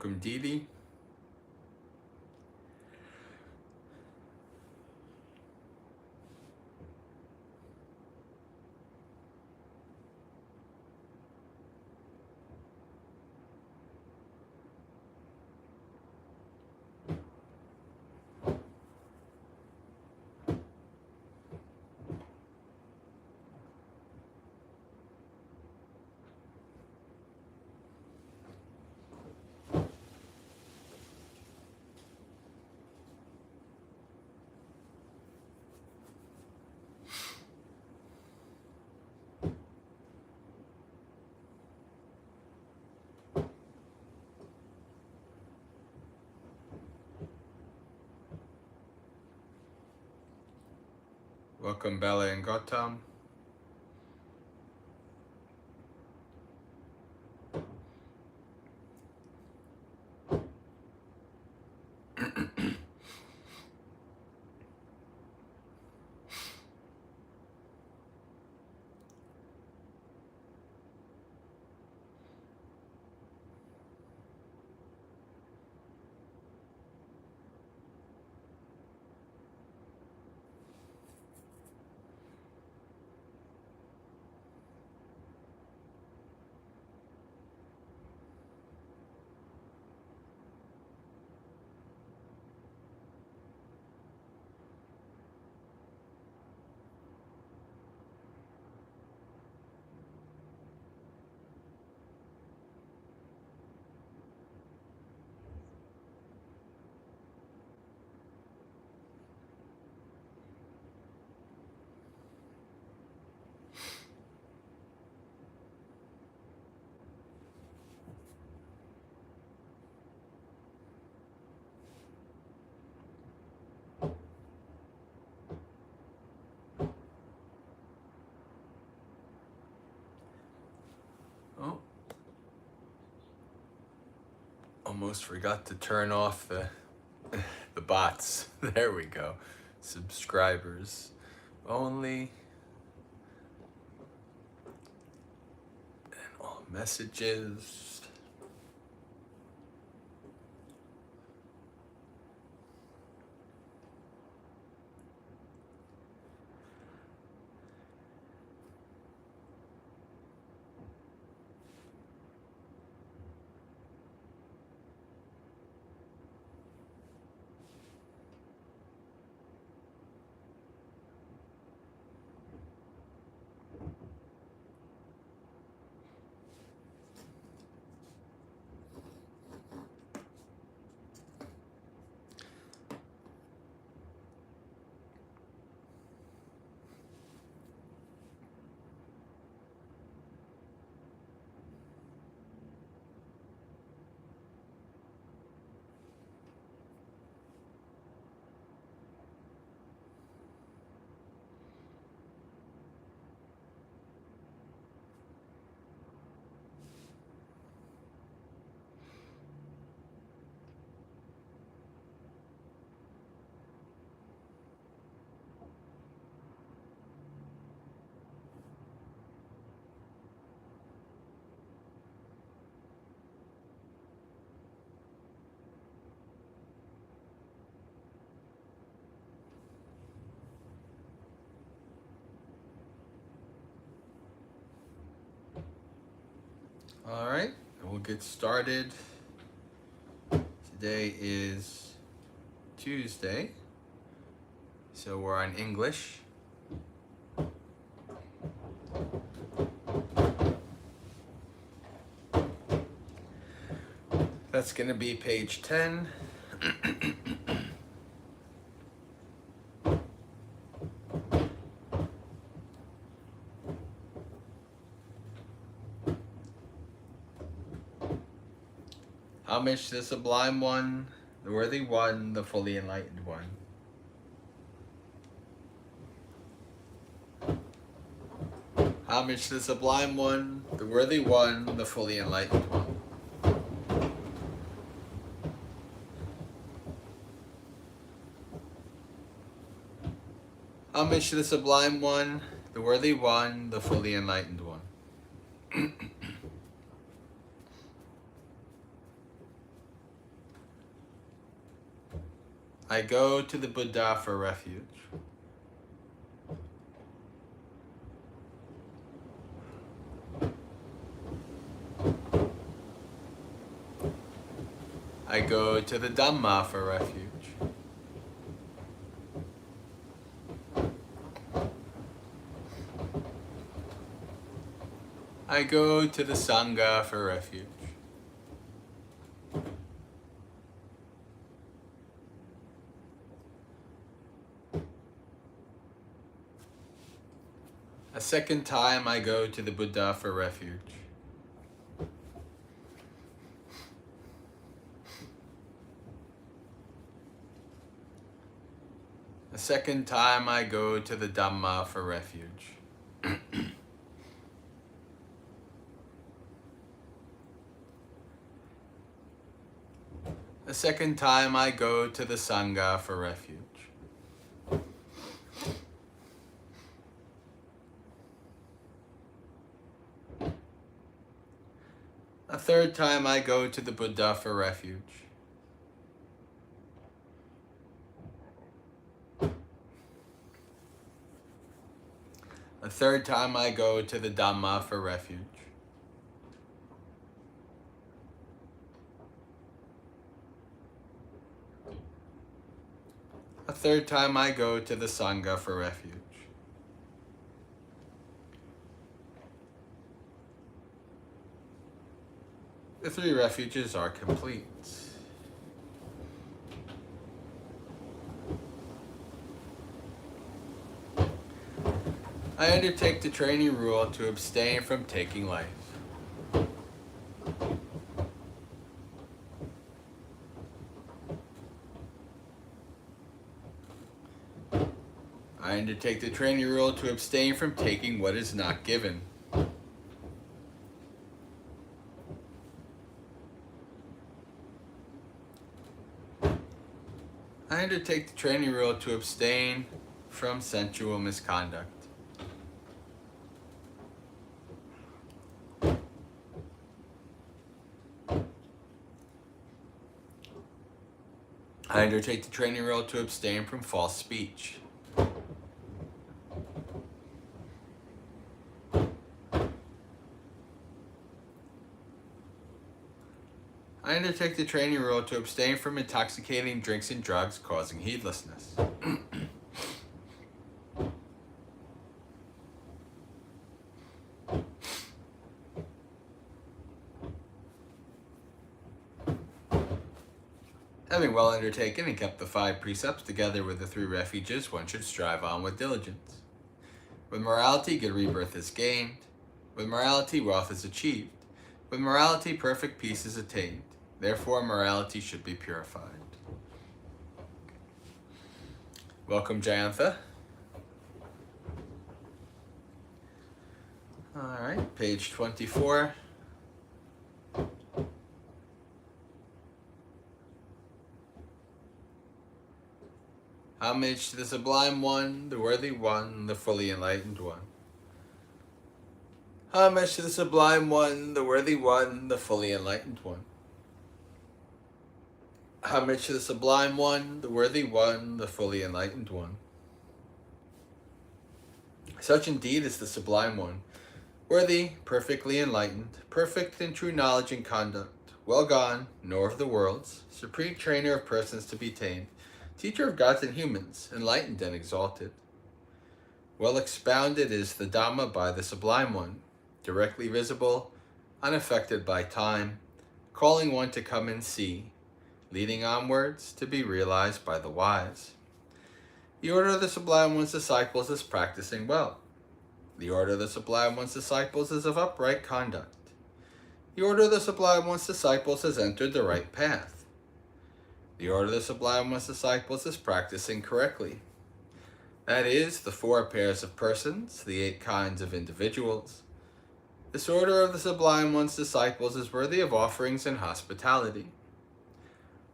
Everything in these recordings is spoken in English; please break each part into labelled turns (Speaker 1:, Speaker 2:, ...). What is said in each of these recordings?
Speaker 1: Welcome, Dee. Welcome, Bella and Gautam. Oh, almost forgot to turn off the bots. There we go. Subscribers only. And all messages. All right, we'll get started. Today is Tuesday, so we're on English. That's going to be page 10. Homage to the Sublime One, the Worthy One, the Fully Enlightened One. Homage to the Sublime One, the Worthy One, the Fully Enlightened One. Homage to the Sublime One, the Worthy One, the Fully Enlightened One. 。I go to the Buddha for refuge. I go to the Dhamma for refuge. I go to the Sangha for refuge. A second time I go to the Buddha for refuge. A second time I go to the Dhamma for refuge. A second time I go to the Sangha for refuge. A third time I go to the Buddha for refuge. A third time I go to the Dhamma for refuge. A third time I go to the Sangha for refuge. The 3 refuges are complete. I undertake the training rule to abstain from taking life. I undertake the training rule to abstain from taking what is not given. I undertake the training rule to abstain from sensual misconduct. I undertake the training rule to abstain from false speech. I undertake the training rule to abstain from intoxicating drinks and drugs causing heedlessness. Having well undertaken and kept the 5 precepts together with the 3 refuges, one should strive on with diligence. With morality, good rebirth is gained. With morality, wealth is achieved. With morality, perfect peace is attained. Therefore, morality should be purified. Welcome, Jayantha. All right, page 24. Homage to the Sublime One, the Worthy One, the Fully Enlightened One. Homage to the Sublime One, the Worthy One, the Fully Enlightened One. Homage to the Sublime One, the Worthy One, the Fully Enlightened One. Such indeed is the Sublime One, worthy, perfectly enlightened, perfect in true knowledge and conduct, well gone, knower of the worlds, supreme trainer of persons to be tamed, teacher of gods and humans, enlightened and exalted. Well expounded is the Dhamma by the Sublime One, directly visible, unaffected by time, calling one to come and see, leading onwards to be realized by the wise. The order of the Sublime One's disciples is practicing well. The order of the Sublime One's disciples is of upright conduct. The order of the Sublime One's disciples has entered the right path. The order of the Sublime One's disciples is practicing correctly. That is, the 4 pairs of persons, the 8 kinds of individuals. This order of the Sublime One's disciples is worthy of offerings and hospitality,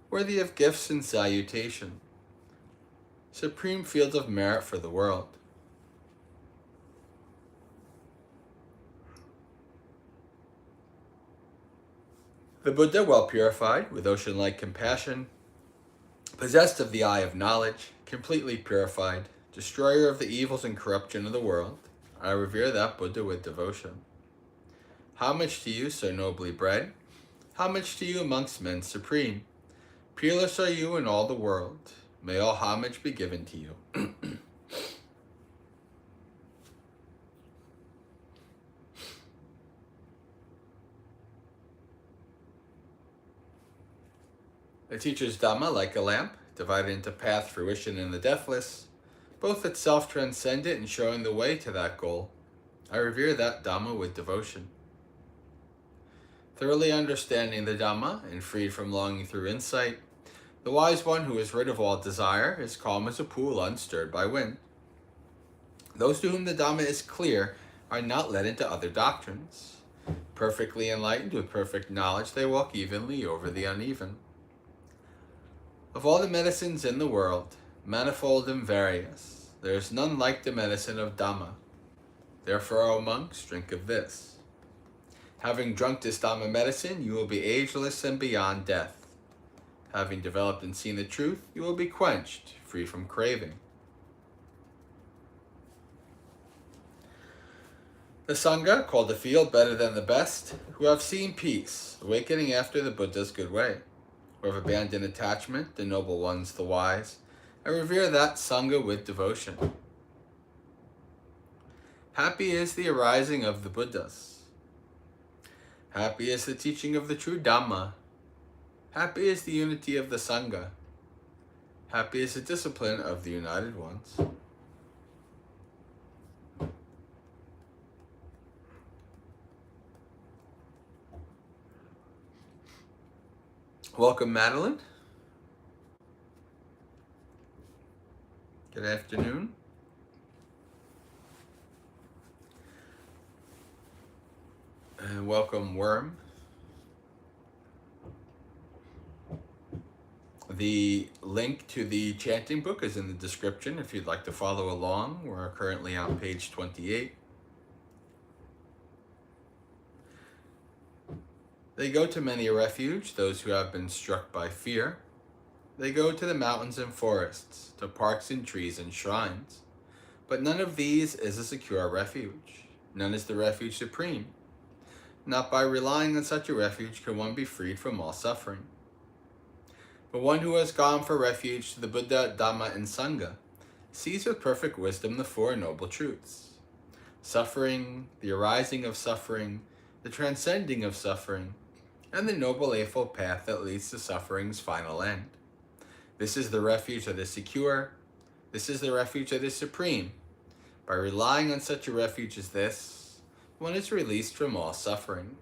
Speaker 1: worthy of gifts and salutation, supreme fields of merit for the world. The Buddha, well purified, with ocean-like compassion, possessed of the eye of knowledge, completely purified, destroyer of the evils and corruption of the world, I revere that Buddha with devotion. Homage to you, so nobly bred. Homage to you amongst men supreme. Peerless are you in all the world. May all homage be given to you. The teacher's Dhamma, like a lamp, divided into path, fruition, and the deathless, both itself transcendent and showing the way to that goal. I revere that Dhamma with devotion. Thoroughly understanding the Dhamma and freed from longing through insight, the wise one who is rid of all desire is calm as a pool unstirred by wind. Those to whom the Dhamma is clear are not led into other doctrines. Perfectly enlightened with perfect knowledge, they walk evenly over the uneven. Of all the medicines in the world, manifold and various, there is none like the medicine of Dhamma. Therefore, O monks, drink of this. Having drunk this Dhamma medicine, you will be ageless and beyond death. Having developed and seen the truth, you will be quenched, free from craving. The Sangha, called the field better than the best, who have seen peace, awakening after the Buddha's good way, who have abandoned attachment, the noble ones, the wise, I revere that Sangha with devotion. Happy is the arising of the Buddhas. Happy is the teaching of the true Dhamma. Happy is the unity of the Sangha. Happy is the discipline of the united ones. Welcome, Madeline. Good afternoon. And welcome, Worm. The link to the chanting book is in the description if you'd like to follow along. We're currently on page 28. They go to many a refuge, those who have been struck by fear. They go to the mountains and forests, to parks and trees and shrines. But none of these is a secure refuge. None is the refuge supreme. Not by relying on such a refuge can one be freed from all suffering. But one who has gone for refuge to the Buddha, Dhamma, and Sangha sees with perfect wisdom the Four Noble Truths. Suffering, the arising of suffering, the transcending of suffering, and the Noble Eightfold Path that leads to suffering's final end. This is the refuge that is secure. This is the refuge that is supreme. By relying on such a refuge as this, one is released from all suffering.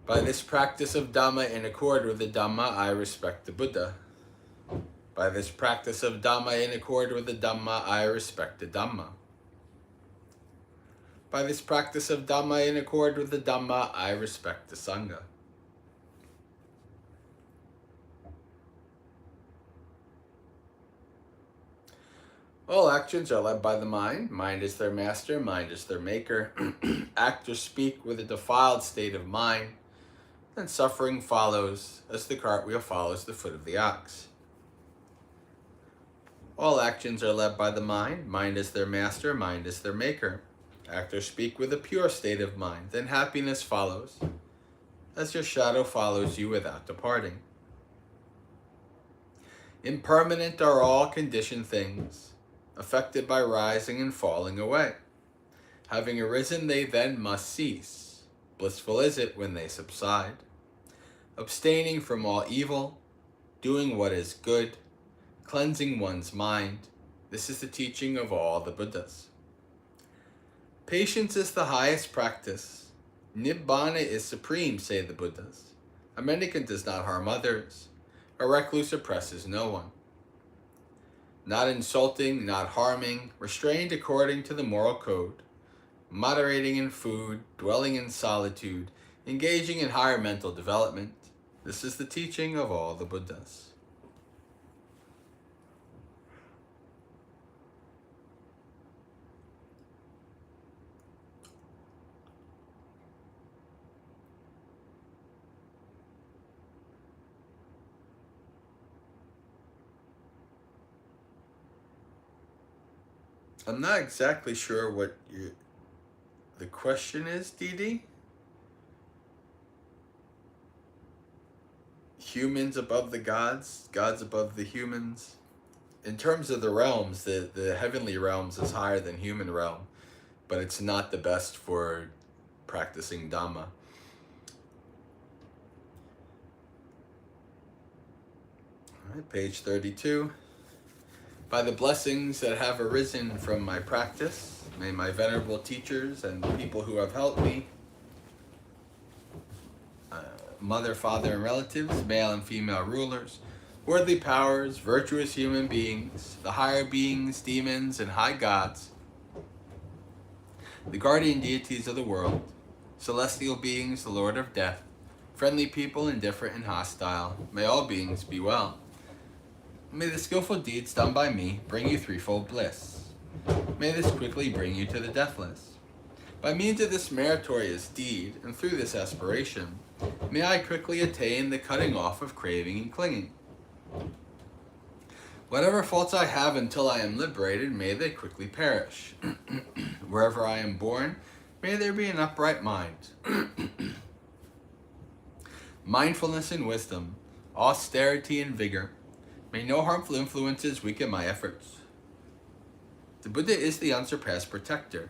Speaker 1: By this practice of Dhamma in accord with the Dhamma, I respect the Buddha. By this practice of Dhamma in accord with the Dhamma, I respect the Dhamma. By this practice of Dhamma in accord with the Dhamma, I respect the Sangha. All actions are led by the mind. Mind is their master, mind is their maker. Act or speak with a defiled state of mind, and suffering follows as the cartwheel follows the foot of the ox. All actions are led by the mind. Mind is their master, mind is their maker. Act or speak with a pure state of mind, then happiness follows, as your shadow follows you without departing. Impermanent are all conditioned things, affected by rising and falling away. Having arisen, they then must cease. Blissful is it when they subside. Abstaining from all evil, doing what is good, cleansing one's mind, this is the teaching of all the Buddhas. Patience is the highest practice. Nibbana is supreme, say the Buddhas. A mendicant does not harm others. A recluse oppresses no one. Not insulting, not harming, restrained according to the moral code, moderating in food, dwelling in solitude, engaging in higher mental development. This is the teaching of all the Buddhas. I'm not exactly sure what the question is, Dee. Humans above the gods, gods above the humans. In terms of the realms, the heavenly realms is higher than human realm, but it's not the best for practicing Dhamma. All right, page 32. By the blessings that have arisen from my practice, may my venerable teachers and the people who have helped me, mother, father, and relatives, male and female rulers, worldly powers, virtuous human beings, the higher beings, demons, and high gods, the guardian deities of the world, celestial beings, the Lord of Death, friendly people, indifferent and hostile, may all beings be well. May the skillful deeds done by me bring you threefold bliss. May this quickly bring you to the deathless. By means of this meritorious deed, and through this aspiration, may I quickly attain the cutting off of craving and clinging. Whatever faults I have until I am liberated, may they quickly perish. Wherever I am born, may there be an upright mind. Mindfulness and wisdom, austerity and vigor. May no harmful influences weaken my efforts. The Buddha is the unsurpassed protector.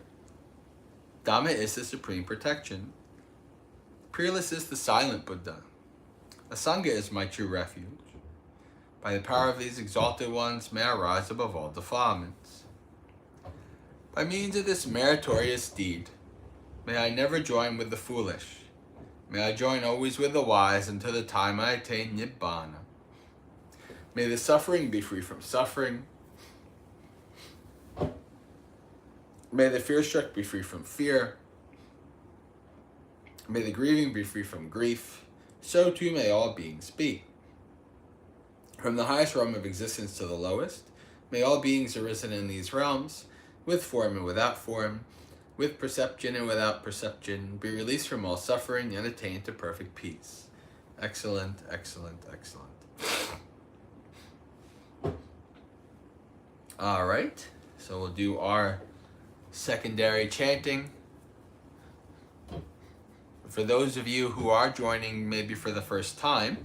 Speaker 1: Dhamma is the supreme protection. Peerless is the silent Buddha. A Sangha is my true refuge. By the power of these exalted ones, may I rise above all defilements. By means of this meritorious deed, may I never join with the foolish. May I join always with the wise until the time I attain Nibbana. May the suffering be free from suffering. May the fear-struck be free from fear. May the grieving be free from grief. So too may all beings be. From the highest realm of existence to the lowest, may all beings arisen in these realms, with form and without form, with perception and without perception, be released from all suffering and attain to perfect peace. Excellent, excellent, excellent. All right, so we'll do our secondary chanting. For those of you who are joining maybe for the first time,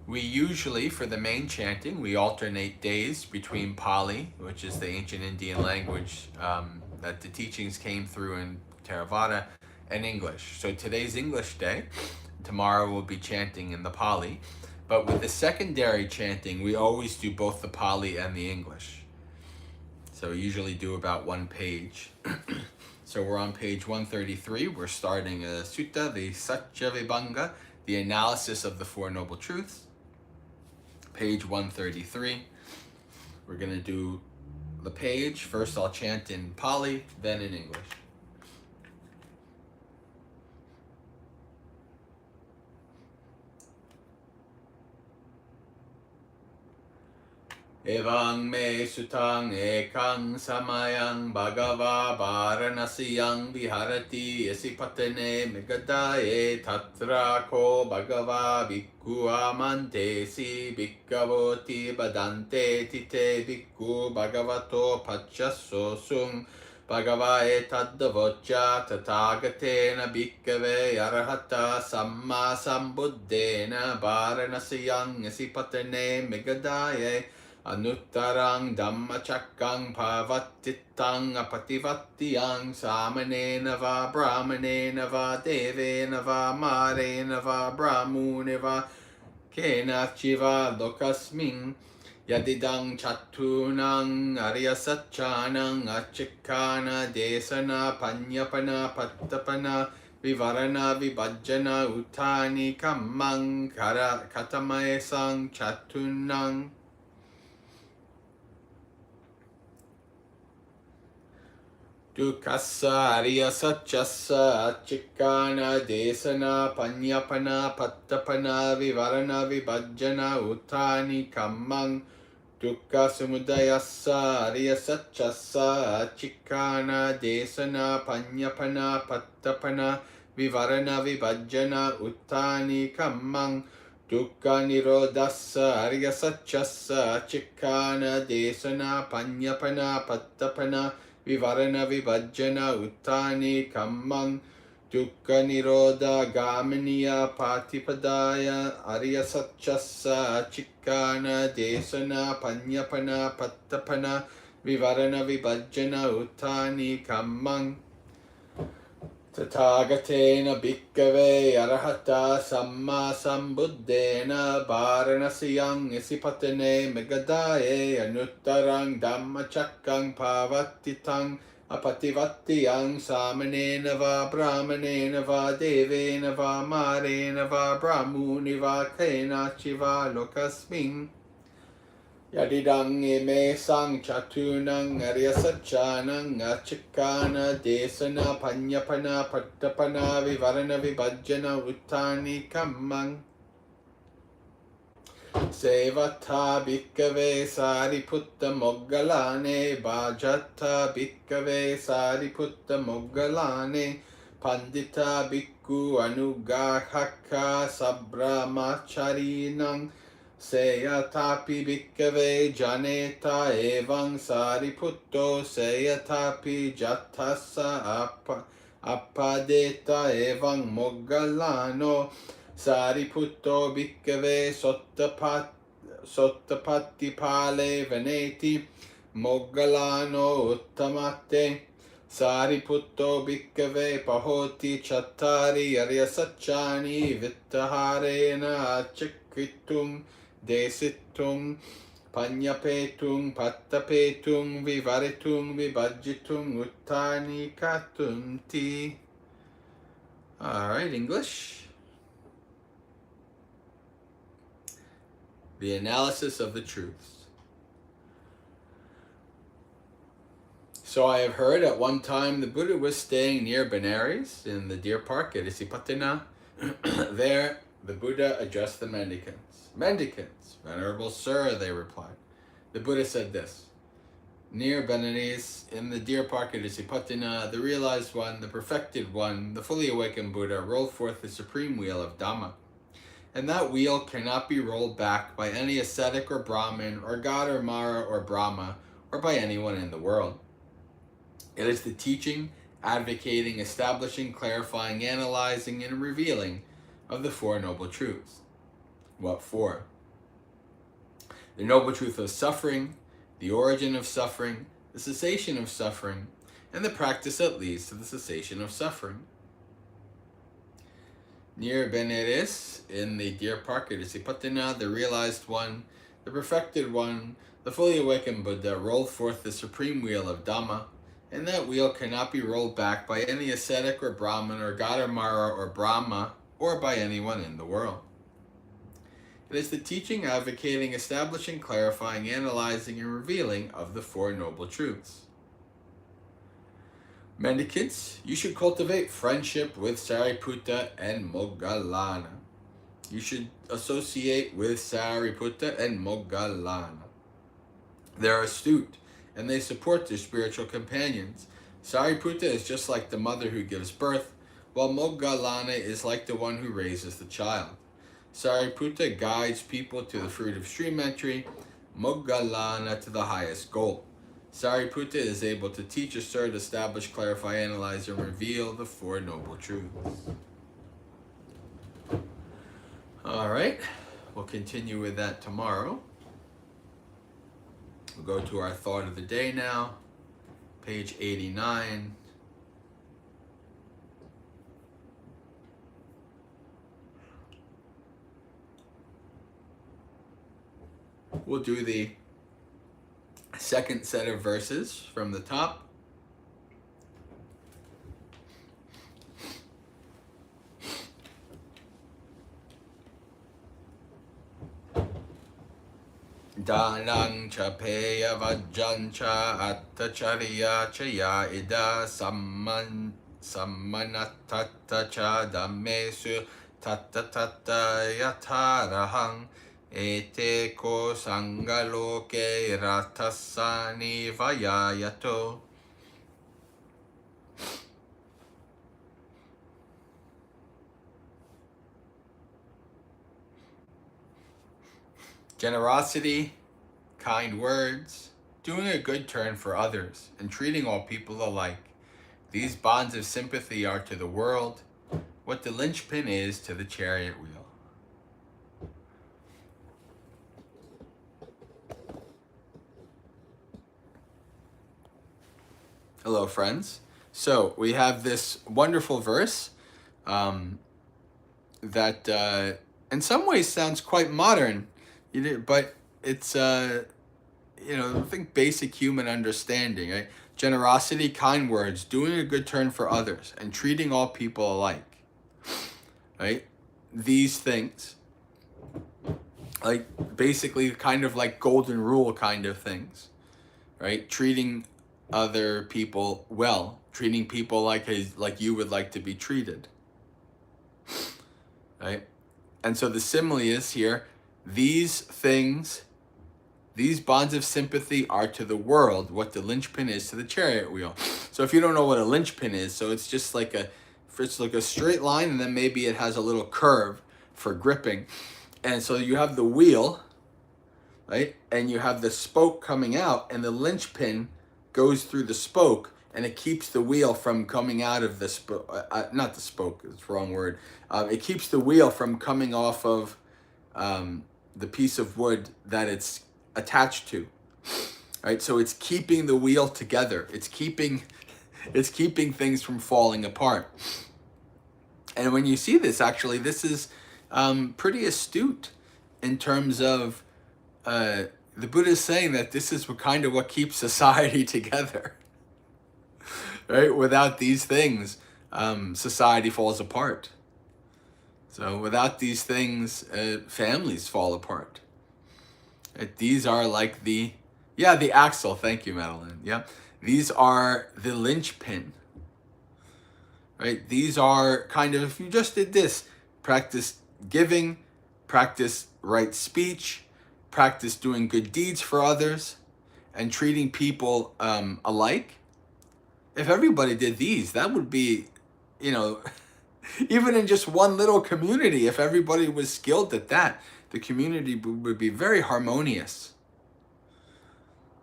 Speaker 1: we usually, for the main chanting, we alternate days between Pali, which is the ancient Indian language that the teachings came through in Theravada, and English. So today's English day, tomorrow we'll be chanting in the Pali. But with the secondary chanting, we always do both the Pali and the English. So we usually do about one page. So we're on page 133. We're starting a sutta, the Satya Vibhanga, the analysis of the Four Noble Truths. Page 133. We're going to do the page. First I'll chant in Pali, then in English. Evang me sutang ekang samayang bhagava varanasiyang viharati esipatene megadaye tatra ko bhagava bhikkhu amante si bhikkavoti badante tite bhikkhu bhagavato pachasso sung bhagavae taddavocha tathagatena bhikkave arahata samma sambuddhena varanasiyang esipatene megadaye Anuttarang dhammachakang pavattitang apativattiyang samanena va brahmanena va devena va marena va brahmune va kenachiva lokasmin yadidang chatunang aryasachanang achikana desana panyapana pattapana vivarana vibhajjana uttani kammang katamaesang chatunang Dukassa Arya Satchassa Achikana Desana Panyapana Pattapana Vivarana Vibhajjana Uttani Kammang Dukkha Samudayassa Arya Satchassa Achikana Desana Panyapana Pattapana Vivarana Vibhajjana Uttani Kammang Dukkha nirodhassa arya satchassa chikkana desana panyapana pattapana vivarana vibhajjana uttani kammang dukkha nirodha gamaniya patipadaya arya satchassa chikkana desana panyapana pattapana vivarana vibhajjana uttani kammang Tathagatena bhikkave arahata samma sambuddhena varanasiyang isipatene megadaye anuttarang dhammachakkang pavattitang apativattiyang samanena va brahmanena va devena va marena va brahmuni va kenachi va lokasming Yadidang ime sang chatunang aryasachanang achikkana desana panyapana pattapana vivarana vibhajjana uttani kammang Sevata bhikkave sariputta moggalane bhajata bhikkave sariputta moggalane pandita bhikkhu anugahakka sabbrahmacharinang Seyatapi bhikkave janeta evang sariputto seyatapi jatassa appadeta evang moggalano sariputto bhikkave sottapatti pale veneti moggalano uttamate sariputto bhikkave pahoti chattari aryasacchani vittaharena achikritum Desitung, Panyapetung, Pattapetung, Vivaritung, Vibhajitung, Uttani Katunti. Alright, English. The analysis of the truths. So I have heard at one time the Buddha was staying near Benares in the deer park at Isipatana. There, the Buddha addressed the mendicants. Mendicants, Venerable Sir, they replied. The Buddha said this. Near Benares, in the deer park at Isipatana, the realized one, the perfected one, the fully awakened Buddha rolled forth the supreme wheel of Dhamma. And that wheel cannot be rolled back by any ascetic or Brahmin, or God or Mara or Brahma, or by anyone in the world. It is the teaching, advocating, establishing, clarifying, analyzing, and revealing of the Four Noble Truths. What for? The Noble Truth of suffering, the origin of suffering, the cessation of suffering, and the practice that leads to the cessation of suffering. Near Benares, in the deer park at Isipatana, the realized one, the perfected one, the fully awakened Buddha rolled forth the supreme wheel of Dhamma, and that wheel cannot be rolled back by any ascetic or Brahmin or God or Mara or Brahma, or by anyone in the world. It is the teaching, advocating, establishing, clarifying, analyzing, and revealing of the Four Noble Truths. Mendicants, you should cultivate friendship with Sariputta and Moggallana. You should associate with Sariputta and Moggallana. They are astute, and they support their spiritual companions. Sariputta is just like the mother who gives birth, while Moggallana is like the one who raises the child. Sariputta guides people to the fruit of stream entry, Moggallana to the highest goal. Sariputta is able to teach, assert, establish, clarify, analyze, and reveal the Four Noble Truths. Alright, we'll continue with that tomorrow. We'll go to our thought of the day now, page 89. We'll do the second set of verses from the top. Danang cha peya vajjan cha attacharya cha ya ida sammanatatta cha dhammesu tatta tatta yatarahang ete ko sangaloke ratasani vayayato. Generosity, kind words, doing a good turn for others, and treating all people alike. These bonds of sympathy are to the world what the linchpin is to the chariot wheel. Hello, friends. So we have this wonderful verse that in some ways sounds quite modern, but it's I think basic human understanding, right? Generosity, kind words, doing a good turn for others, and treating all people alike, right? These things, like basically kind of like golden rule kind of things, right? Treating other people well, treating people like you would like to be treated, right? And so the simile is here, these things, these bonds of sympathy are to the world what the linchpin is to the chariot wheel. So if you don't know what a linchpin is, so it's just like it's like a straight line, and then maybe it has a little curve for gripping. And so you have the wheel, right? And you have the spoke coming out, and the linchpin goes through the spoke, and it keeps the wheel from coming out of the spoke. Not the spoke, it's the wrong word. It keeps the wheel from coming off of the piece of wood that it's attached to, right? So it's keeping the wheel together. It's keeping things from falling apart. And when you see this, actually, this is pretty astute in terms of the Buddha is saying that this is what keeps society together, right? Without these things, society falls apart. So without these things, families fall apart. These are like the axle. Thank you, Madeline. Yeah, these are the linchpin, right? These are kind of, if you just did this, practice giving, practice right speech, practice doing good deeds for others, and treating people alike. If everybody did these, that would be, even in just one little community, if everybody was skilled at that, the community would be very harmonious.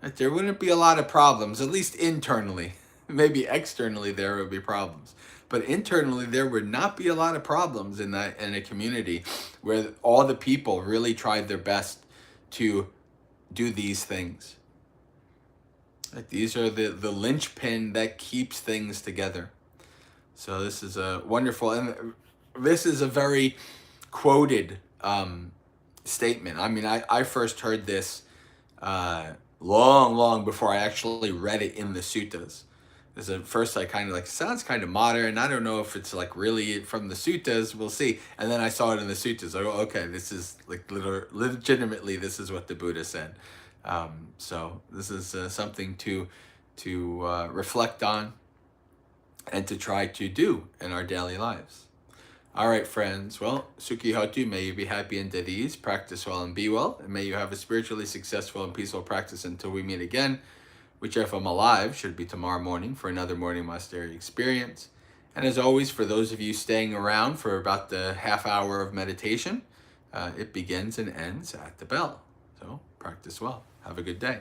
Speaker 1: There wouldn't be a lot of problems, at least internally. Maybe externally there would be problems, but internally there would not be a lot of problems in a community where all the people really tried their best to do these things. These are the linchpin that keeps things together. So this is a wonderful, and this is a very quoted statement. I mean, I first heard this long before I actually read it in the suttas. Because at first I kind of sounds kind of modern. I don't know if it's really from the suttas. We'll see. And then I saw it in the suttas. I go, okay, this is legitimately, this is what the Buddha said. So this is something to reflect on and to try to do in our daily lives. All right, friends. Well, Sukhi Hotu, may you be happy and at ease, practice well and be well, and may you have a spiritually successful and peaceful practice until we meet again, which if I'm alive should be tomorrow morning for another morning monastery experience. And as always, for those of you staying around for about the half hour of meditation, it begins and ends at the bell. So practice well. Have a good day.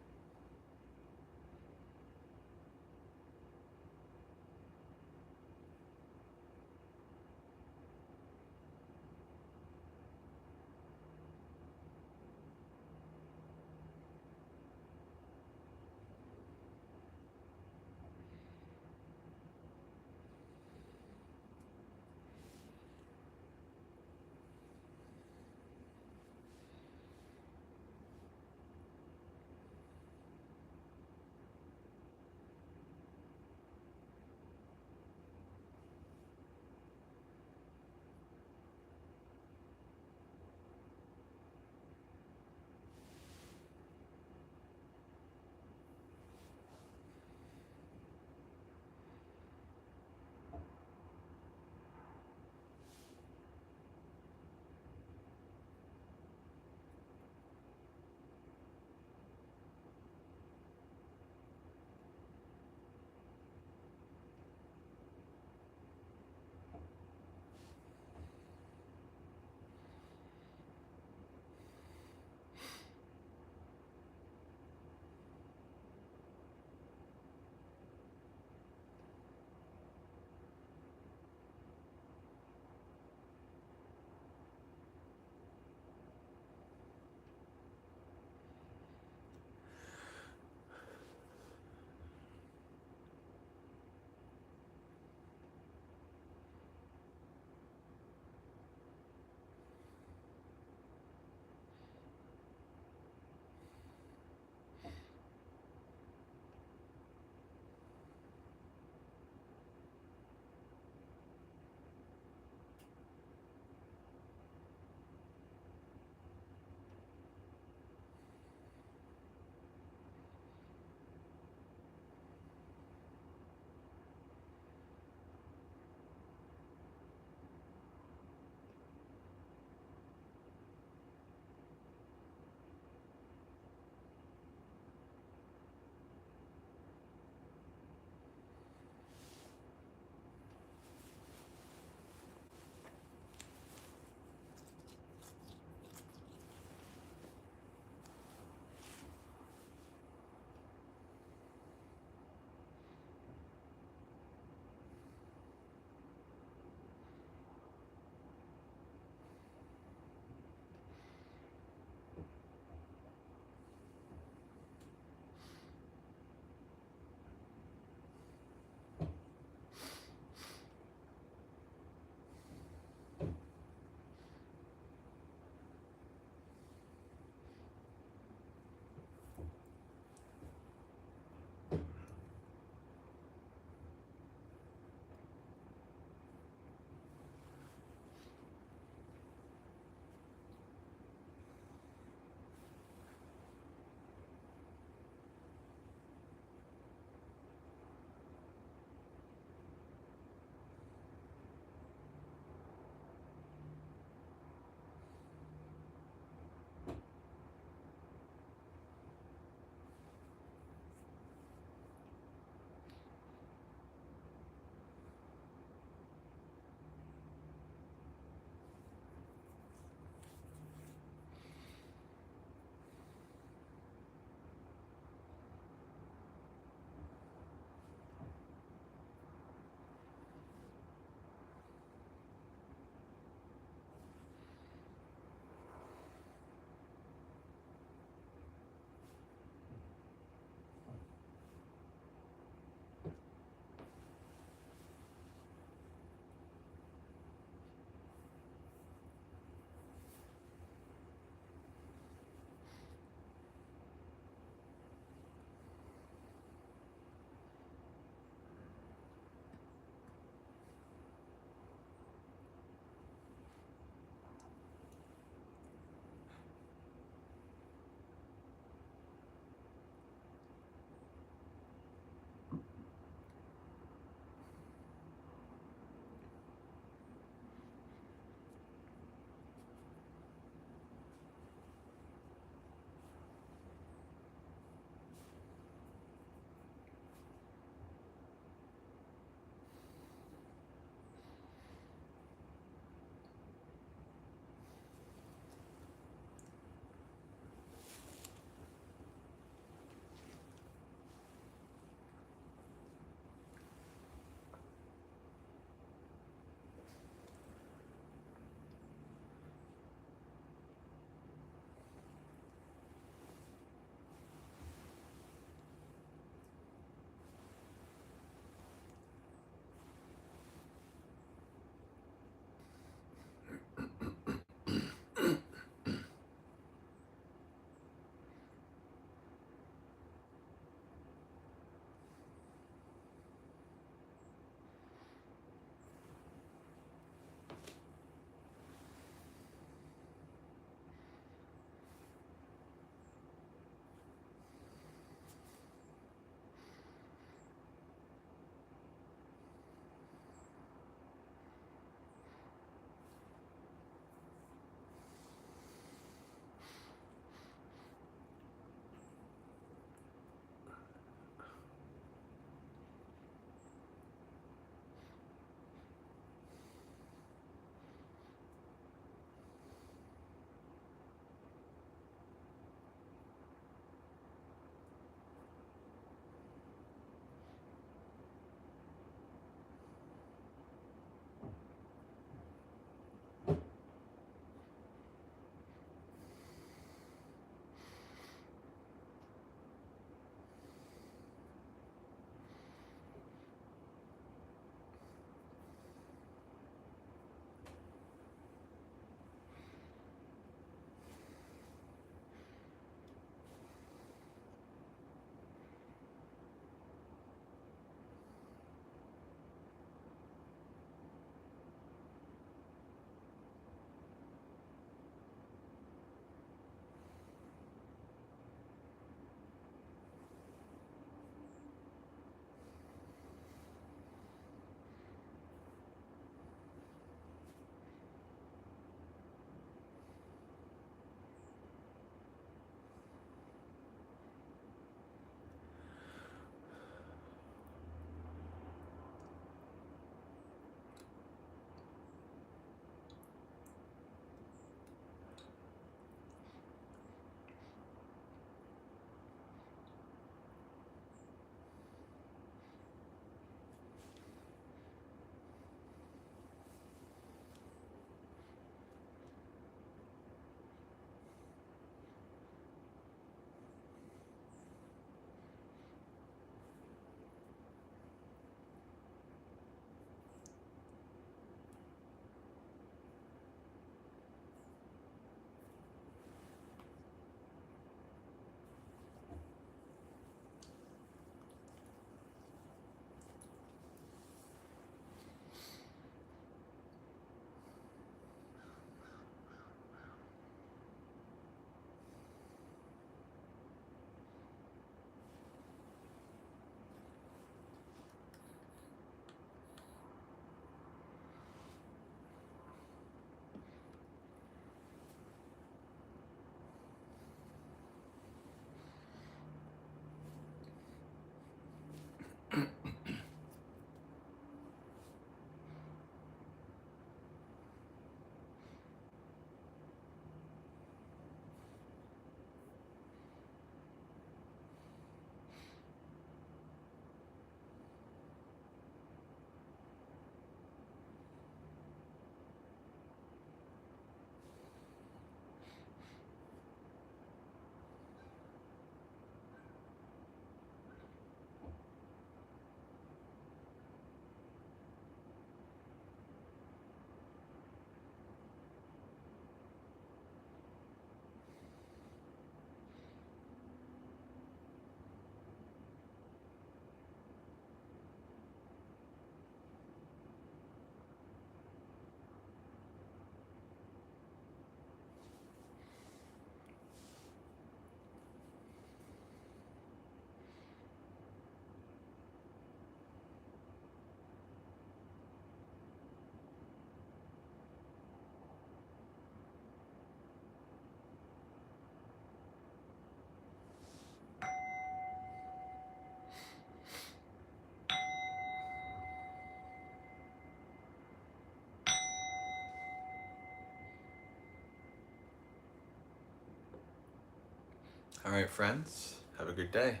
Speaker 1: All right, friends, have a good day.